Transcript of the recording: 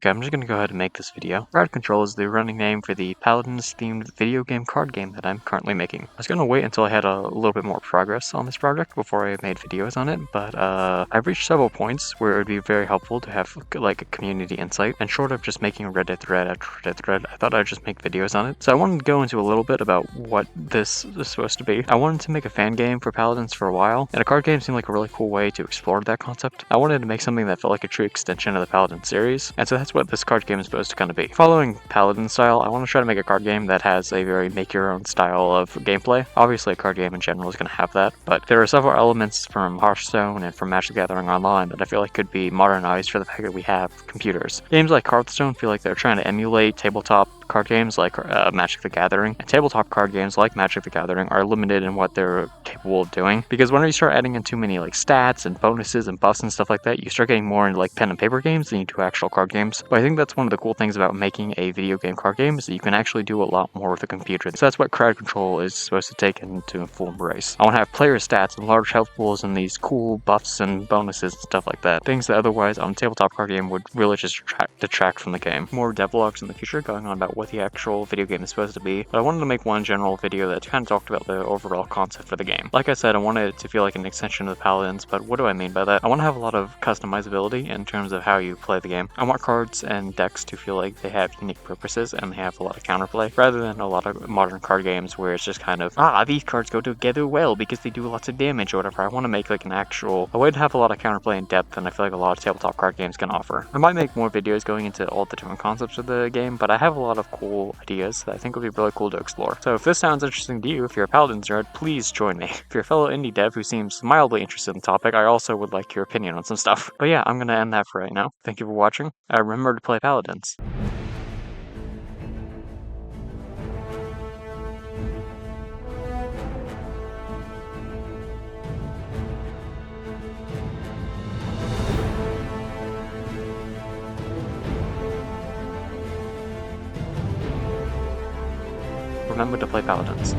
Okay, I'm just gonna go ahead and make this video. Crowd Control is the running name for the Paladins themed video game card game that I'm currently making. I was gonna wait until I had a little bit more progress on this project before I made videos on it, but I've reached several points where it would be very helpful to have like a community insight, and short of just making a Reddit thread after Reddit thread, I thought I'd just make videos on it. So I wanted to go into a little bit about what this is supposed to be. I wanted to make a fan game for Paladins for a while, and a card game seemed like a really cool way to explore that concept. I wanted to make something that felt like a true extension of the Paladin series, and so that's what this card game is supposed to kind of be. Following Paladin style, I want to try to make a card game that has a very make-your-own style of gameplay. Obviously, a card game in general is going to have that, but there are several elements from Hearthstone and from Magic the Gathering Online that I feel like could be modernized for the fact that we have computers. Games like Hearthstone feel like they're trying to emulate tabletop card games like Magic the Gathering, and tabletop card games like Magic the Gathering are limited in what they're capable of doing, because whenever you start adding in too many like stats and bonuses and buffs and stuff like that, you start getting more into like pen and paper games than you do actual card games. But I think that's one of the cool things about making a video game card game is that you can actually do a lot more with a computer. So that's what Crowd Control is supposed to take into full embrace. I want to have player stats and large health pools and these cool buffs and bonuses and stuff like that. Things that otherwise on a tabletop card game would really just detract from the game. More devlogs in the future going on about what the actual video game is supposed to be, but I wanted to make one general video that kind of talked about the overall concept for the game. Like I said, I wanted it to feel like an extension of the Paladins, but what do I mean by that? I want to have a lot of customizability in terms of how you play the game. I want cards and decks to feel like they have unique purposes and they have a lot of counterplay, rather than a lot of modern card games where it's just kind of, these cards go together well because they do lots of damage or whatever. I want to make like a way to have a lot of counterplay and depth than I feel like a lot of tabletop card games can offer. I might make more videos going into all the different concepts of the game, but I have a lot of cool ideas that I think would be really cool to explore. So if this sounds interesting to you, if you're a Paladins nerd, please join me. If you're a fellow indie dev who seems mildly interested in the topic, I also would like your opinion on some stuff. But yeah, I'm gonna end that for right now. Thank you for watching. Remember to play Paladins. Remember to play Paladins.